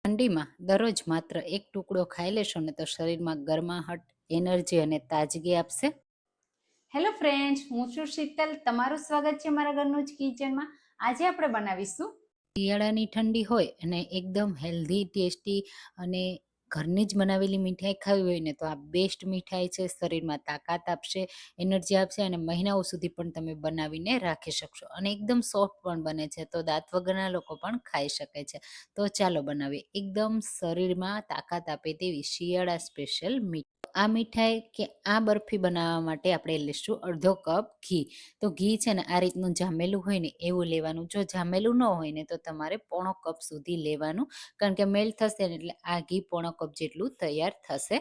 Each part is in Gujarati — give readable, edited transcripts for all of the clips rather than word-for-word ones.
ઠંડીમાં દરરોજ માત્ર એક ટુકડો ખાઈ લેશો ને તો શરીરમાં ગરમાહટ, એનર્જી અને તાજગી આપશે. હેલો ફ્રેન્ડ્સ, હું છું શીતલ. તમારું સ્વાગત છે મારા ઘરનું જ કિચનમાં. આજે આપણે બનાવીશું શિયાળાની ઠંડી હોય અને એકદમ હેલ્ધી, ટેસ્ટી અને ઘરની જ બનાવેલી મીઠાઈ ખાવી હોય ને તો આ બેસ્ટ મીઠાઈ છે. શરીરમાં તાકાત આપશે, એનર્જી આપશે અને મહિનાઓ સુધી પણ તમે બનાવીને રાખી શકશો અને એકદમ સોફ્ટ પણ બને છે, તો દાંત વગરના લોકો પણ ખાઈ શકે છે. તો ચાલો બનાવીએ એકદમ શરીરમાં તાકાત આપે તેવી શિયાળા સ્પેશિયલ મીઠાઈ. આ મીઠાઈ કે આ બરફી બનાવવા માટે આપણે લઈશું અડધો કપ ઘી. તો ઘી છે ને આ રીતનું જામેલું હોય ને એવું લેવાનું. જો જામેલું ન હોય ને તો તમારે પોણો કપ સુધી લેવાનું, કારણ કે મેલ્ટ થશે ને એટલે આ ઘી પોણો કપ જેટલું તૈયાર થશે.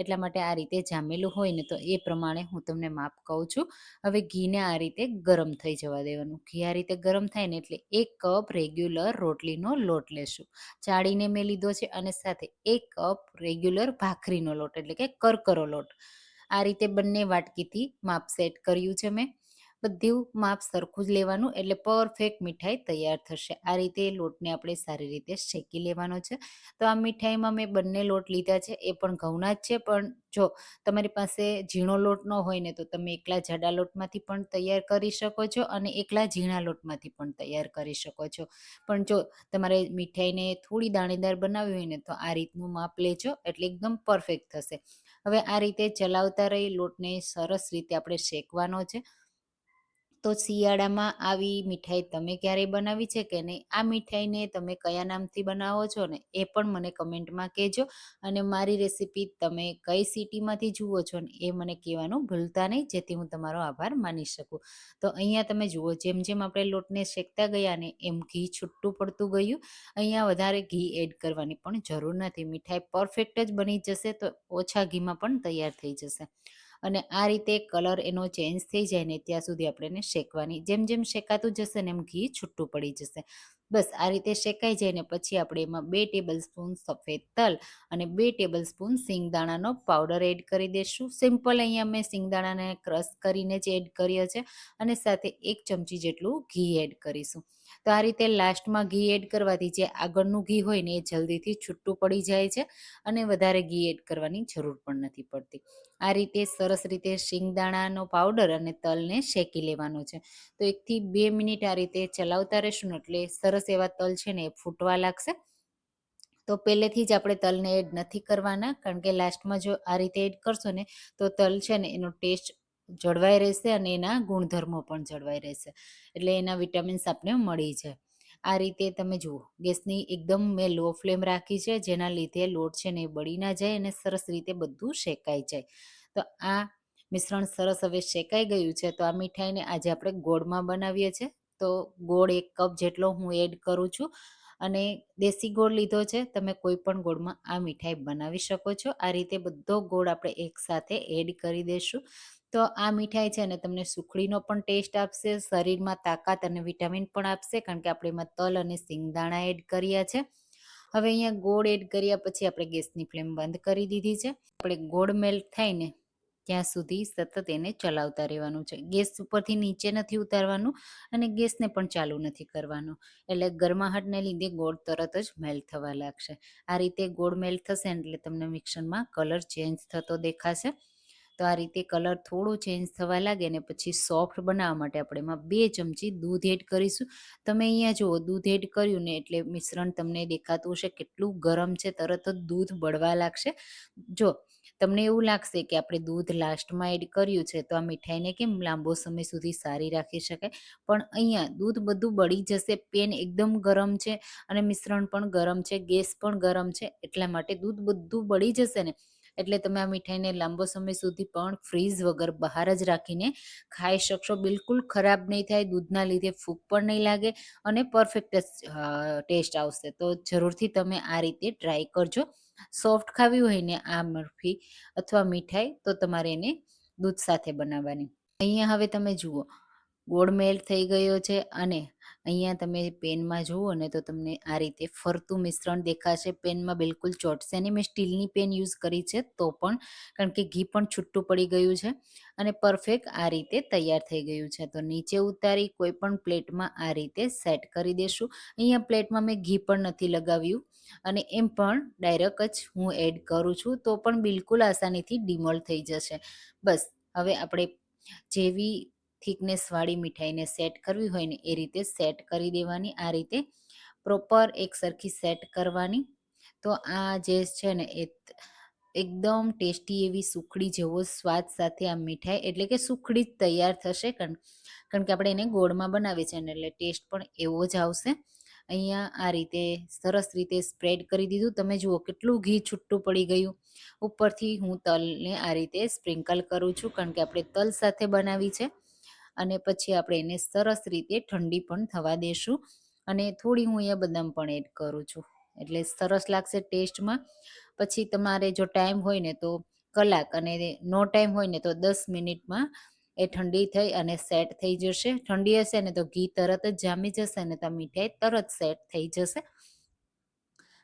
એટલા માટે આ રીતે જામેલું હોય ને તો એ પ્રમાણે હું તમને માપ કહું છું. હવે ઘીને આ રીતે ગરમ થઈ જવા દેવાનું. ઘી આ રીતે ગરમ થાય ને એટલે 1 કપ રેગ્યુલર રોટલીનો લોટ લેશું. ચાળીને મેં લીધો છે અને સાથે 1 કપ રેગ્યુલર ભાખરીનો લોટ એટલે કે કરકરો લોટ. આ રીતે બંને વાટકીથી માપ સેટ કર્યું છે મેં. બધું માપ સરખું જ લેવાનું એટલે પરફેક્ટ મીઠાઈ તૈયાર થશે. આ રીતે લોટને આપણે સારી રીતે શેકી લેવાનો છે. તો આ મીઠાઈમાં મેં બંને લોટ લીધા છે, એ પણ ઘઉંના જ છે. પણ જો તમારી પાસે ઝીણો લોટ ન હોય ને તો તમે એકલા જાડા લોટમાંથી પણ તૈયાર કરી શકો છો અને એકલા ઝીણા લોટમાંથી પણ તૈયાર કરી શકો છો. પણ જો તમારે મીઠાઈને થોડી દાણેદાર બનાવવી હોય ને તો આ રીતનું માપ લેજો એટલે એકદમ પરફેક્ટ થશે. હવે આ રીતે ચલાવતા રહી લોટને સરસ રીતે આપણે શેકવાનો છે. તો શિયાળામાં આવી મીઠાઈ તમે ક્યારેય બનાવી છે કે નહીં? આ મીઠાઈને તમે કયા નામથી બનાવો છો ને એ પણ મને કમેન્ટમાં કહેજો. અને મારી રેસીપી તમે કઈ સિટીમાંથી જુઓ છો ને એ મને કહેવાનું ભૂલતા નહીં, જેથી હું તમારો આભાર માની શકું. તો અહીંયા તમે જુઓ, જેમ જેમ આપણે લોટને શેકતા ગયા ને એમ ઘી છૂટું પડતું ગયું. અહીંયા વધારે ઘી એડ કરવાની પણ જરૂર નથી. મીઠાઈ પરફેક્ટ જ બની જશે, તો ઓછા ઘીમાં પણ તૈયાર થઈ જશે. અને આ રીતે કલર એનો ચેન્જ થઈ જાય ને ત્યાં સુધી આપણે એને શેકવાની. જેમ જેમ શેકાતું જશે ને એમ ઘી છૂટું પડી જશે. બસ આ રીતે શેકાઈ જાય ને પછી આપણે એમાં 2 ટેબલ સ્પૂન સફેદ તલ અને 2 ટેબલ સ્પૂન સિંગદાણાનો પાવડર એડ કરી દઈશું. સિમ્પલ અહીંયા મેં સિંગદાણાને ક્રશ કરીને જ એડ કર્યો છે અને સાથે 1 ચમચી જેટલું ઘી એડ કરીશું. તો આ રીતે લાસ્ટમાં ઘી એડ કરવાથી જે આગળનું ઘી હોય ને એ જલ્દીથી છૂટું પડી જાય છે અને વધારે ઘી એડ કરવાની જરૂર પણ નથી પડતી. આ રીતે સરસ રીતે શિંગદાણાનો પાવડર અને તલને શેકી લેવાનો છે. તો 1 થી 2 મિનિટ આ રીતે ચલાવતા રહેશું ને એટલે સરસ એવા તલ છે ને એ ફૂટવા લાગશે. તો પહેલેથી જ આપણે તલને એડ નથી કરવાના, કારણ કે લાસ્ટમાં જો આ રીતે એડ કરશો ને તો તલ છે ને એનો ટેસ્ટ જળવાઈ રહેશે અને એના ગુણધર્મો પણ જળવાઈ રહેશે, એટલે એના વિટામિન્સ આપણે મળી જાય. આ રીતે તમે જુઓ, ગેસની એકદમ મેં લો ફ્લેમ રાખી છે, જેના લીધે લોટ છે ને એ બળી ના જાય અને સરસ રીતે બધું શેકાઈ જાય. તો આ મિશ્રણ સરસ હવે શેકાઈ ગયું છે. તો આ મીઠાઈને આજે આપણે ગોળમાં બનાવીએ છીએ. તો ગોળ 1 કપ જેટલો હું એડ કરું છું અને દેશી ગોળ લીધો છે. તમે કોઈ પણ ગોળમાં આ મીઠાઈ બનાવી શકો છો. આ રીતે બધો ગોળ આપણે એકસાથે એડ કરી દઈશું. તો આ મીઠાઈ છે ને તમને સુખડીનો પણ ટેસ્ટ આપશે, શરીરમાં તાકાત અને વિટામિન પણ આપશે, કારણ કે આપણે એમાં તલ અને સિંગદાણા એડ કર્યા છે. હવે અહીંયા ગોળ એડ કર્યા પછી આપણે ગેસની ફ્લેમ બંધ કરી દીધી છે. આપણે ગોળ મેલ્ટ થાય ને ત્યાં સુધી સતત એને ચલાવતા રહેવાનું છે. ગેસ ઉપરથી નીચે નથી ઉતારવાનું અને ગેસને પણ ચાલુ નથી કરવાનું, એટલે ગરમાહટને લીધે ગોળ તરત જ મેલ્ટ થવા લાગશે. આ રીતે ગોળ મેલ્ટ થશે ને એટલે તમને મિક્સરમાં કલર ચેન્જ થતો દેખાશે. તો આ રીતે કલર થોડો ચેન્જ થવા લાગે ને પછી સોફ્ટ બનાવવા માટે આપણે એમાં 2 ચમચી દૂધ એડ કરીશું. તમે અહીંયા જુઓ, દૂધ એડ કર્યું ને એટલે મિશ્રણ તમને દેખાતું હશે કેટલું ગરમ છે, તરત જ દૂધ બળવા લાગશે. જો તમને એવું લાગશે કે આપણે દૂધ લાસ્ટમાં એડ કર્યું છે તો આ મીઠાઈને કેમ લાંબો સમય સુધી સારી રાખી શકાય, પણ અહીંયા દૂધ બધું બળી જશે. પેન એકદમ ગરમ છે અને મિશ્રણ પણ ગરમ છે, ગેસ પણ ગરમ છે, એટલા માટે દૂધ બધું બળી જશે ને એટલે તમે આ મીઠાઈને લાંબો સમય સુધી પણ ફ્રીઝ વગર બહાર જ રાખીને ખાઈ શકશો. બિલકુલ ખરાબ નહીં થાય, દૂધના લીધે ફૂગ પણ નહીં લાગે અને પરફેક્ટ ટેસ્ટ આવશે. તો જરૂરથી તમે આ રીતે ટ્રાય કરજો. સોફ્ટ ખાવી હોય ને આ બરફી અથવા મીઠાઈ તો તમારે એને દૂધ સાથે બનાવવાની. અહીંયા હવે તમે જુઓ, ગોળ મેલ્ટ થઈ ગયો છે અને અહીંયા તમે પેનમાં જુઓ ને તો તમને આ રીતે ફરતું મિશ્રણ દેખાશે. પેનમાં બિલકુલ ચોટશે નહીં. મેં સ્ટીલની પેન યુઝ કરી છે તો પણ, કારણ કે ઘી પણ છૂટું પડી ગયું છે અને પરફેક્ટ આ રીતે તૈયાર થઈ ગયું છે. તો નીચે ઉતારી કોઈ પણ પ્લેટમાં આ રીતે સેટ કરી દેશું. અહીંયા પ્લેટમાં મેં ઘી પણ નથી લગાવ્યું, અને એમ પણ ડાયરેક્ટ જ હું એડ કરું છું તો પણ બિલકુલ આસાનીથી ડિમોલ્ડ થઈ જશે. બસ હવે આપણે જેવી થિકનેસવાળી મીઠાઈને સેટ કરવી હોય ને એ રીતે સેટ કરી દેવાની, આ રીતે પ્રોપર એક સરખી સેટ કરવાની. તો આ જે છે ને એ એકદમ ટેસ્ટી એવી સુખડી જેવો સ્વાદ સાથે આ મીઠાઈ એટલે કે સુખડી જ તૈયાર થશે. કારણ કે આપણે એને ગોળમાં બનાવીએ છીએ ને એટલે ટેસ્ટ પણ એવો જ આવશે. અહીંયા આ રીતે સરસ રીતે સ્પ્રેડ કરી દીધું. તમે જુઓ કેટલું ઘી છૂટું પડી ગયું. ઉપરથી હું તલને આ રીતે સ્પ્રિંકલ કરું છું કારણ કે આપણે તલ સાથે બનાવી છે. અને પછી આપણે એને સરસ રીતે ઠંડી પણ થવા દેશું. અને થોડી હું અહીંયા બદામ પણ એડ કરું છું એટલે સરસ લાગશે ટેસ્ટમાં. પછી તમારે જો ટાઈમ હોય ને તો કલાક, અને નો ટાઈમ હોય ને તો 10 મિનિટમાં એ ઠંડી થઈ અને સેટ થઈ જશે. ઠંડી હશે ને તો ઘી તરત જ જામી જશે ને તો મીઠાઈ તરત સેટ થઈ જશે.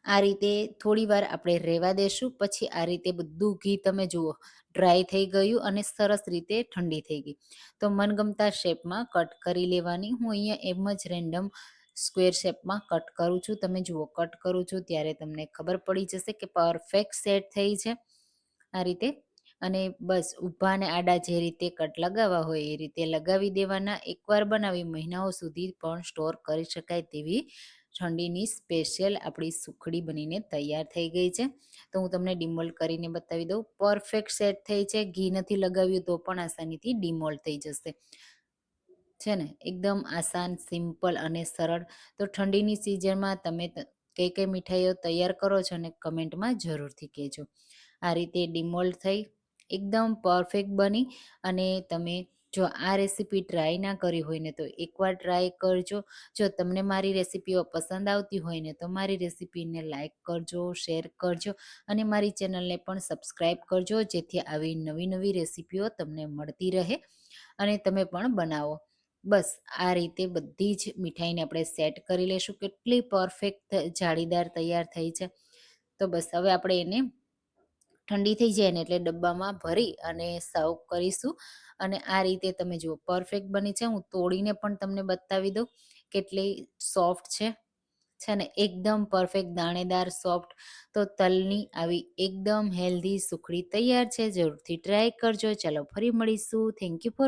આ રીતે થોડી વાર આપણે રહેવા દેશું. પછી આ રીતે બધું ઘી તમે જુઓ ડ્રાય થઈ ગયું અને સરસ રીતે ઠંડી થઈ ગઈ. તો મનગમતા શેપમાં કટ કરી લેવાની. હું અહીંયા એમ જ રેન્ડમ સ્ક્વેર શેપમાં કટ કરું છું. તમે જુઓ કટ કરું છું ત્યારે તમને ખબર પડી જશે કે પરફેક્ટ સેટ થઈ છે આ રીતે. અને બસ ઊભા અને આડા જે રીતે કટ લગાવવા હોય એ રીતે લગાવી દેવાના. એકવાર બનાવી મહિનાઓ સુધી પણ સ્ટોર કરી શકાય તેવી ઠંડીની સ્પેશિયલ આપણી સુખડી બનીને તૈયાર થઈ ગઈ છે. તો હું તમને ડિમોલ્ડ કરીને બતાવી દઉં. પરફેક્ટ સેટ થઈ છે. ઘી નથી લગાવ્યું તો પણ આસાનીથી ડિમોલ્ડ થઈ જશે. છે ને એકદમ આસાન, સિમ્પલ અને સરળ. તો ઠંડીની સિઝનમાં તમે કઈ કઈ મીઠાઈઓ તૈયાર કરો છો અને કમેન્ટમાં જરૂરથી કહેજો. આ રીતે ડિમોલ્ડ થઈ એકદમ પરફેક્ટ બની. અને તમે જો આ રેસીપી ટ્રાય ના કરી હોય ને તો એકવાર ટ્રાય કરજો. જો તમને મારી રેસીપીઓ પસંદ આવતી હોય ને તો મારી રેસીપીને લાઈક કરજો, શેર કરજો અને મારી ચેનલને પણ સબસ્ક્રાઈબ કરજો, જેથી આવી નવી નવી રેસીપીઓ તમને મળતી રહે અને તમે પણ બનાવો. બસ આ રીતે બધી જ મીઠાઈને આપણે સેટ કરી લઈશું. કેટલી પરફેક્ટ જાળીદાર તૈયાર થઈ છે. તો બસ હવે આપણે એને ઠંડી થઈ જાય ને એટલે ડબ્બામાં ભરી અને સર્વ કરીશું. અને આ રીતે તમે જુઓ પરફેક્ટ બની છે. હું તોડીને પણ તમને બતાવી દઉં કેટલી સોફ્ટ છે ને એકદમ પરફેક્ટ દાણેદાર સોફ્ટ. તો તલની આવી એકદમ હેલ્ધી સુખડી તૈયાર છે. જરૂરથી ટ્રાય કરજો. ચાલો ફરી મળીશું. Thank you for